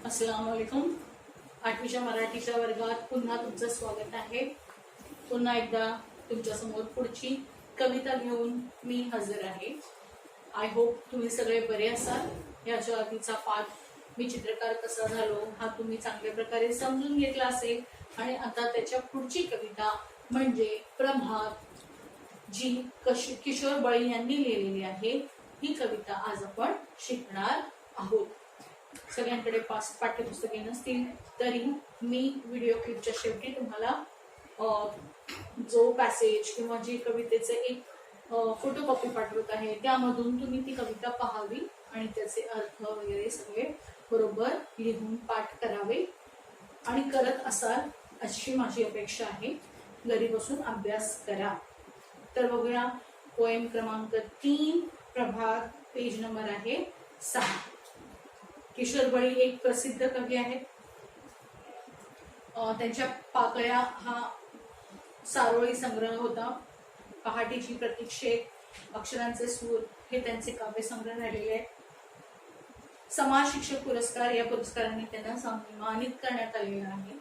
अस्सलाम वालेकुम. 8वीच्या मराठीच्या वर्गात पुन्हा तुमचं स्वागत आहे. पुन्हा एकदा तुमच्या समोर पुढची कविता घेऊन मी हजर आहे. आय होप तुम्ही सगळे बरे असाल. याच्या आधीचा पाठ मी चित्रकार कसा झालो हा तुम्ही चांगल्या प्रकारे समजून घेतला असेल आणि आता त्याच्या पुढची कविता म्हणजे प्रभात, जी किशोर बळी यांनी लिहिलेली आहे. ही कविता आज आपण शिकणार आहोत. सगळ्यांकडे पाठ्यपुस्तके नसतील तरी मी व्हिडिओ क्लिपच्या शेवटी तुम्हाला जो पॅसेज किंवा जी कवितेचे एक फोटोकॉपी पाठवत आहे त्यामधून तुम्ही ती कविता पाहावी आणि त्याचे अर्थ वगैरे सगळे बरोबर लिहून पाठ करावे आणि करत असाल अशी माझी अपेक्षा आहे. घरी बसून अभ्यास करा. तर बघूया पोएम क्रमांक 3 प्रभात, पेज नंबर आहे 6. किशोर बळी एक प्रसिद्ध कवी आहेत. त्यांच्या पाकळ्या हा सारोळी संग्रह होता. पहाटेची प्रतीक्षे, अक्षरांचे सूर हे त्यांचे काव्य संग्रह राहिलेले आहेत. समाज शिक्षक पुरस्कार या पुरस्काराने त्यांना सन्मानित करण्यात आलेला आहे.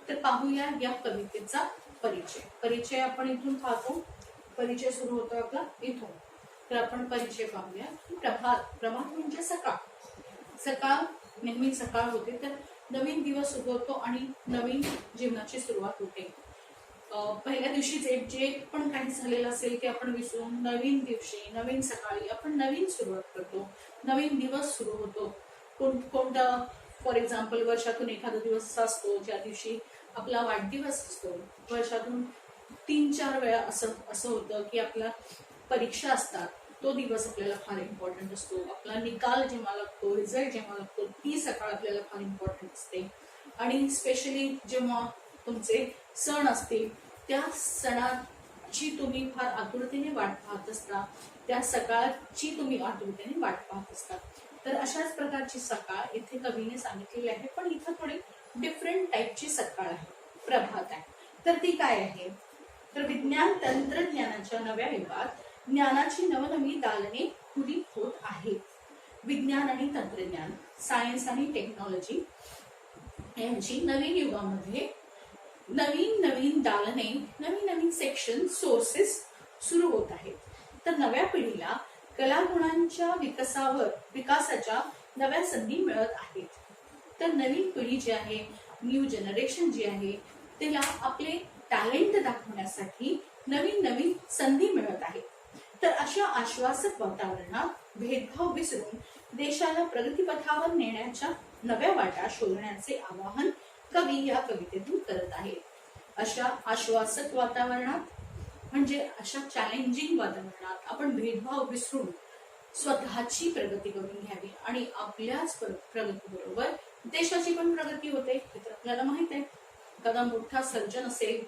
तर पाहूया या कवितेचा परिचय आपण इथून पाहतो. परिचय सुरू होतो आपला इथून. तर आपण परिचय पाहूया. प्रभात म्हणजे सकाळ. सकाळ नेहमी सकाळ होते, तर नवीन दिवस उगवतो आणि नवीन जीवनाची सुरुवात होते. पहिल्या दिवशी जे पण काही झालेलं असेल ते आपण विसरून नवीन दिवशी, नवीन सकाळी आपण नवीन सुरुवात करतो. नवीन दिवस सुरू होतो. कोणता फॉर एक्झाम्पल वर्षातून एखादा दिवस असा असतो ज्या दिवशी आपला वाढदिवस असतो. वर्षातून 3-4 वेळा असं होतं की आपल्या परीक्षा असतात. तो दिवस आपल्याला फार इम्पॉर्टंट असतो. आपला निकाल जेव्हा लागतो, रिझल्ट जेव्हा लागतो, ती सकाळ आपल्याला फार इम्पॉर्टंट असते. आणि स्पेशली जेव्हा तुमचे सण असतील त्या सणाची तुम्ही फार आतुरतेने वाट पाहत असता. त्या सकाळची तुम्ही आतुरतेने वाट पाहत असता. तर अशाच प्रकारची सकाळ इथे कवीने सांगितलेली आहे, पण इथं थोडी डिफरंट टाईपची सकाळ आहे, प्रभात आहे. तर ती काय आहे? तर विज्ञान तंत्रज्ञानाच्या नव्या युगात ज्ञानाची नवनवी दालने खुली होत आहेत. विज्ञान आणि तंत्रज्ञान, सायन्स आणि टेक्नॉलॉजी यांची नवीन युगामध्ये नवीन दालने, नवीन सेक्शन, सोर्सेस सुरू होत आहेत. तर नव्या पिढीला कलागुणांच्या विकासाच्या नव्या संधी मिळत आहेत. तर नवीन पिढी जी आहे, न्यू जनरेशन जी आहे, त्याला आपले टॅलेंट दाखवण्यासाठी नवीन संधी मिळत आहे. तर अशा आश्वासक वातावरणात भेदभाव विसरून देशाला प्रगतीपथावर नेण्याच्या नव्या वाटा शोधण्याचे आवाहन कवी या कवितेतून करत आहेत. अशा आश्वासक वातावरणात म्हणजे अशा चॅलेंजिंग वातावरणात आपण भेदभाव विसरून स्वतःची प्रगती करून घ्यावी आणि आपल्याच प्रगतीबरोबर देशाची पण प्रगती होते. हे तर आपल्याला माहित आहे. एखादा मोठा सर्जन असेल,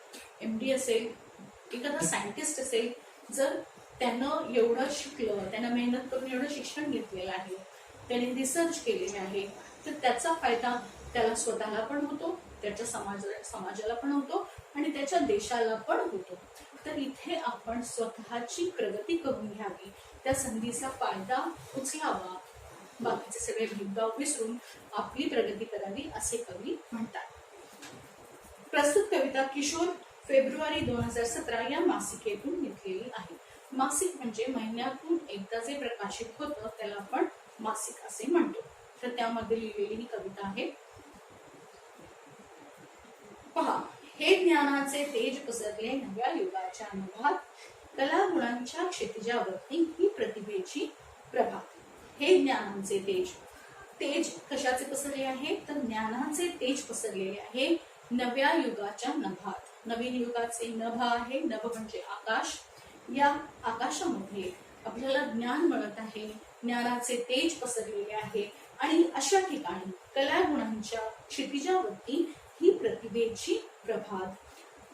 MD असेल, एखादा सायंटिस्ट असेल, जर त्यानं एवढं शिकलं, त्यानं मेहनत करून एवढं शिक्षण घेतलेलं आहे, त्याने रिसर्च केलेले आहे, तर त्याचा फायदा त्याला स्वतःला पण होतो, त्याच्या समाजाला पण होतो आणि त्याच्या देशाला पण होतो. तर इथे आपण स्वतःची प्रगती करून घ्यावी, त्या संधीचा फायदा उचलावा, बाकीचे सगळे भेदभाव विसरून आपली प्रगती करावी असे कवी म्हणतात. प्रस्तुत कविता किशोर फेब्रुवारी 2017 या मासिकेतून घेतलेली आहे. मासिक म्हणजे महिन्यातून एकदा जे प्रकाशित होतं त्याला आपण मासिक असे म्हणतो. तर त्यामध्ये लिहिलेली ही कविता आहे. पहा, हे ज्ञानाचे तेज पसरले नव्या युगाच्या नभात, कलागुणांच्या क्षितिजावरती ही प्रतिभेची प्रभात. हे ज्ञानाचे तेज कशाचे पसरले आहे? तर ज्ञानाचे तेज पसरलेले आहे नव्या युगाच्या नभात. नवीन युगाचे नभ आहे. नभ म्हणजे आकाश. या आकाशामध्ये आपल्याला ज्ञान मिळत आहे, ज्ञानाचे तेज पसरलेले आहे आणि अशा ठिकाणी कलागुणांच्या क्षितिजावरती ही प्रतिभेची प्रभात.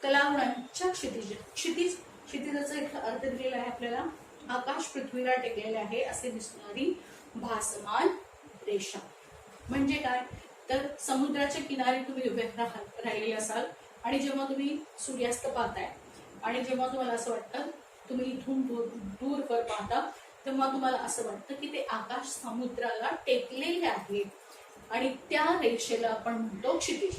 कलागुणांच्या क्षितिजाचा एक अर्थ दिलेला आहे आपल्याला. आकाश पृथ्वीला टेकलेले आहे असे दिसणारी भासमान रेषा. म्हणजे काय? तर समुद्राच्या किनारी तुम्ही उभे राहिलेले असाल आणि जेव्हा तुम्ही सूर्यास्त पाहताय आणि जेव्हा तुम्हाला असं वाटतं, तुम्ही इथून दूरवर पाहता, तेव्हा तुम्हाला असं वाटतं की ते आकाश समुद्राला टेकलेले आहे. आणि त्या रेषेला आपण म्हणतो क्षितिज.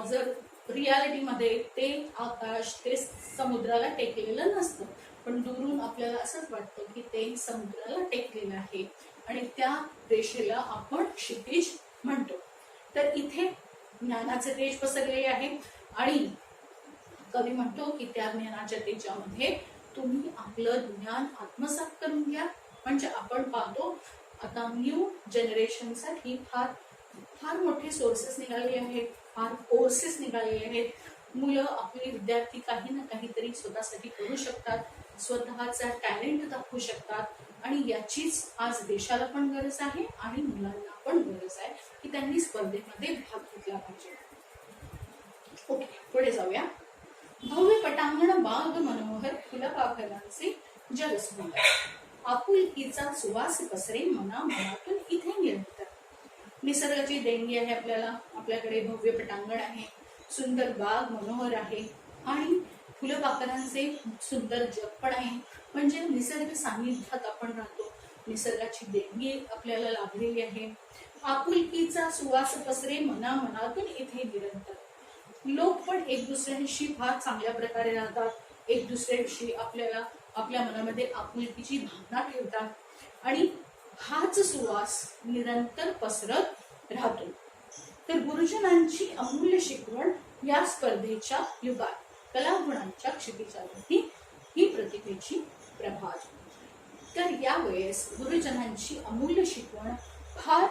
जर रियालिटीमध्ये ते आकाश ते समुद्राला टेकलेलं नसतं, पण दुरून आपल्याला असंच वाटतं की ते समुद्राला टेकलेलं आहे आणि त्या रेषेला आपण क्षितिज म्हणतो. तर इथे ज्ञानाचे तेज पसरलेले आहे आणि कवी म्हणतो की त्या ज्ञानाच्या तेजामध्ये तुम्ही आपलं ज्ञान आत्मसात करून घ्या. म्हणजे आपण पाहतो आता न्यू जनरेशनसाठी फार फार मोठे सोर्सेस निघाले आहेत, फार कोर्सेस निघालेले आहेत. मुलं आपले विद्यार्थी काही ना काहीतरी स्वतःसाठी करू शकतात, स्वतःचा टॅलेंट दाखवू शकतात आणि याचीच आज देशाला पण गरज आहे आणि मुलांना पण गरज आहे की त्यांनी स्पर्धेमध्ये भाग घेतला पाहिजे. ओके, पुढे जाऊया. भव्य पटांगण बाग मनोहर फुलपाखरांचे जलस्फुलित, आपुलकीचा सुवास पसरे मना मनातून इथे निरंतर. निसर्गाची देणगी आहे आपल्याला. आपल्याकडे भव्य पटांगण आहे, सुंदर बाग मनोहर आहे आणि फुलपाखरांचे सुंदर जग पण आहे. म्हणजे निसर्ग सानिध्यात आपण राहतो, निसर्गाची देणगी आपल्याला लाभलेली आहे. आपुलकीचा सुवास पसरे मना मनातून इथे निरंतर. लोक पण एक दुसऱ्यांशी फार चांगल्या प्रकारे राहतात, एक दुसऱ्याविषयी आपल्या मनामध्ये आपुलकीची भावना ठेवतात आणि हाच सुवास निरंतर पसरत राहतो. तर गुरुजनांची अमूल्य शिकवण या स्पर्धेच्या युगात कलागुणांच्या क्षितिजावरती ही प्रतिभेची प्रभात. तर यावेळेस गुरुजनांची अमूल्य शिकवण फार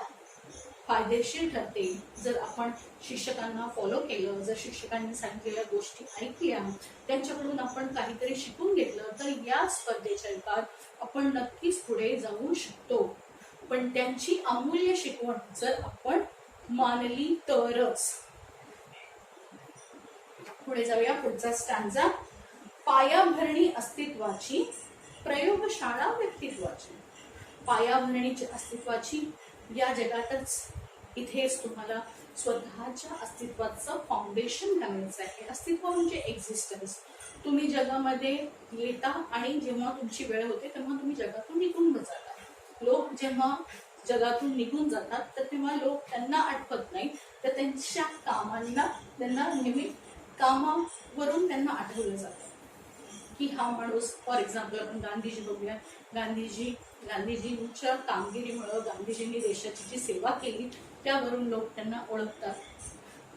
फायदेशीर ठरते जर आपण शिक्षकांना फॉलो केलं, जर शिक्षकांनी सांगितलेल्या गोष्टी ऐकल्या, त्यांच्याकडून आपण काहीतरी शिकून घेतलं, तर या स्पर्धेच्या युगात आपण नक्कीच पुढे जाऊ शकतो. पण त्यांची अमूल्य शिकवण जर आपण मानली तरच. पुढे जाऊया. पुढचा स्टॅन्झा. पायाभरणी अस्तित्वाची, प्रयोगशाळा व्यक्तित्वाची. पायाभरणीची अस्तित्वाची, या जगातच इथेच तुम्हाला स्वतःच्या अस्तित्वाचं फाउंडेशन घालायचं आहे. अस्तित्व म्हणजे एक्झिस्टन्स. तुम्ही जगामध्ये येता आणि जेव्हा तुमची वेळ होते तेव्हा तुम्ही जगातून निघून जाता. लोक जेव्हा जगातून निघून जातात तर तेव्हा लोक त्यांना आठवत नाही, तर त्यांच्या कामांना त्यांना नेहमी कामावरून त्यांना आठवलं जातं की हा माणूस. फॉर एक्झाम्पल आपण गांधीजी बघूया. गांधीजींच्या कामगिरीमुळे, गांधीजींनी देशाची जी सेवा केली त्यावरून लोक त्यांना ओळखतात.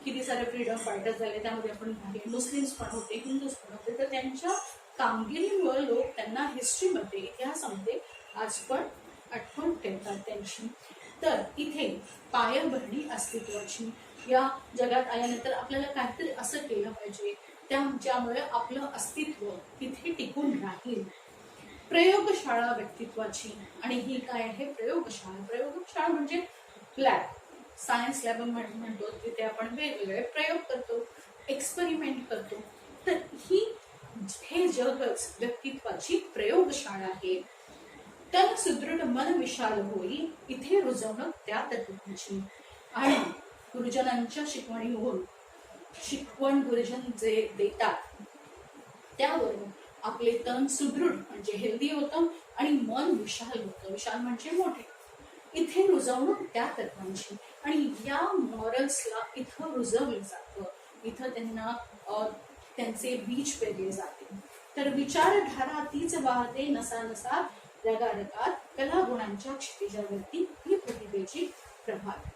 किती सारे फ्रीडम फायटर्स झाले, त्यामध्ये आपण मुस्लिम्स पण होते, हिंदूज पण होते, तर त्यांच्या कामगिरीमुळे लोक त्यांना हिस्ट्रीमध्ये, इतिहासामध्ये आज पण आठवण ठेवतात त्यांची. तर इथे पायाभरणी अस्तित्वाची, या जगात आल्यानंतर आपल्याला काहीतरी असं केलं पाहिजे ज्यामुळे आपलं अस्तित्व तिथे टिकून राहील. प्रयोगशाळा व्यक्तित्वाची, आणि ही काय आहे प्रयोगशाळा. प्रयोगशाळा म्हणजे लॅब, सायन्स लॅब म्हणतो, तिथे आपण वेगवेगळे प्रयोग करतो, एक्सपेरिमेंट करतो. तर हे जगच व्यक्तित्वाची प्रयोगशाळा आहे. तन सुदृढ मन विशाल होई, इथे रुजवणं त्या तत्वाची. आणि गुरुजनांच्या शिकवण गुरुजन जे देतात त्यावरून आपले तन सुदृढ म्हणजे हेल्दी होतं आणि मन विशाल होतं. विशाल म्हणजे मोठे. इथे रुजवणं त्या तत्वांची, आणि या मॉरल्सला इथं रुजवलं जातं, इथं त्यांना त्यांचे बीज पेरले जाते. तर विचारधारा तीच वाहते नसा नसा रगारगात, कलागुणांच्या क्षितिजावरती ही प्रतिभेची प्रभात.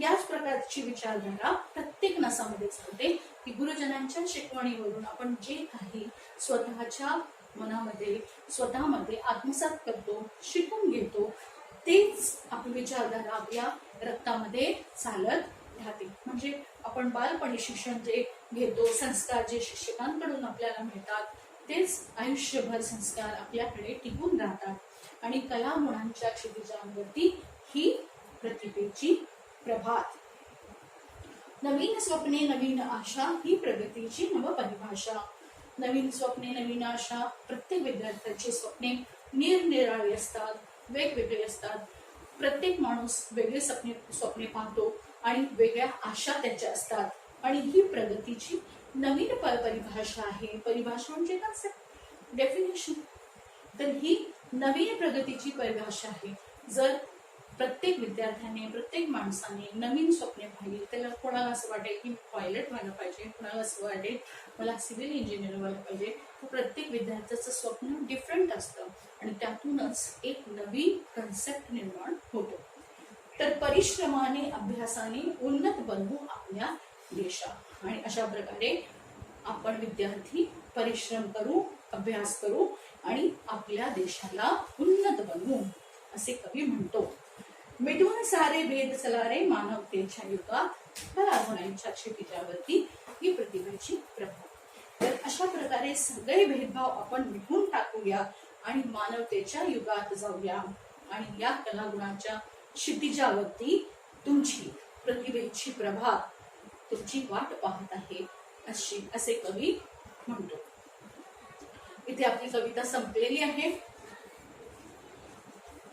याच प्रकारची विचारधारा प्रत्येक नसामध्ये चालते की गुरुजनांच्या शिकवणीवरून आपण जे काही स्वतःच्या मनामध्ये स्वतःमध्ये आत्मसात करतो, शिकून घेतो, तेच आपली विचारधारा आपल्या रक्तामध्ये चालत राहते. म्हणजे आपण बालपणी शिक्षण जे घेतो, संस्कार जे शिक्षकांकडून आपल्याला मिळतात, तेच आयुष्यभर संस्कार आपल्याकडे टिकून राहतात आणि कलागुणांच्या क्षितिजांवरती ही प्रतिभेची प्रभात. नवीन स्वप्ने नवीन आशा ही प्रगतीची नवपरिभाषा. नवीन स्वप्ने नवीन आशा. प्रत्येक विद्यार्थ्याची स्वप्ने निरनिराळी असतात, वेगवेगळे असतात. प्रत्येक माणूस वेगळे स्वप्ने पाहतो आणि वेगळ्या आशा त्याच्या असतात, आणि ही प्रगतीची नवीन परिभाषा आहे. परिभाषा म्हणजे कन्सेप्ट, डेफिनेशन. तर ही नवीन प्रगतीची परिभाषा आहे. जर प्रत्येक विद्यार्थ्याने, प्रत्येक माणसाने नवीन स्वप्ने पाहिली. त्याला कोणाला असं वाटेल की पायलट व्हायला पाहिजे, कोणाला असं वाटेल मला सिव्हिल इंजिनियर व्हायला पाहिजे. प्रत्येक विद्यार्थ्याचं स्वप्न डिफरंट असतं आणि त्यातूनच एक नवीन कन्सेप्ट निर्माण होतो. तर परिश्रमाने, अभ्यासाने उन्नत बनवू आपल्या देशा. आणि अशा प्रकारे आपण विद्यार्थी परिश्रम करू, अभ्यास करू आणि आपल्या देशाला उन्नत बनवू, असे कवी म्हणतो. मिटून सारे भेद चला रे मानवतेच्या युगात, कलागुणांच्या क्षितिजावरती ही प्रतिभेची प्रभा. तर अशा प्रकारे सगळे भेदभाव आपण मिटून टाकूया आणि मानवतेच्या युगात जाऊया. आणि या कलागुणांच्या क्षितिजावरती तुमची प्रतिभेची प्रभा तुमची वाट पाहत आहे, असे कवी म्हणतो. इथे आपली कविता संपलेली आहे.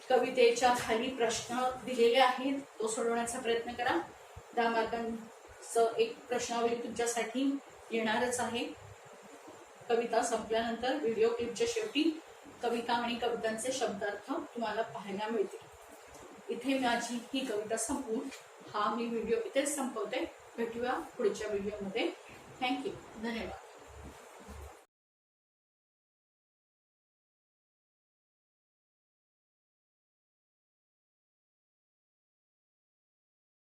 कवितेच्या खाली प्रश्न दिलेले आहेत, तो सोडवण्याचा प्रयत्न करा. 10 मार्कांचं एक प्रश्नावली तुमच्यासाठी येणारच आहे. कविता संपल्यानंतर व्हिडिओ क्लिपच्या शेवटी कविता आणि कवितांचे शब्दार्थ तुम्हाला पाहायला मिळतील. इथे माझी ही कविता संपवून हा मी व्हिडिओ इथेच संपवते. भेटूया पुढच्या व्हिडिओमध्ये. थँक्यू. धन्यवाद.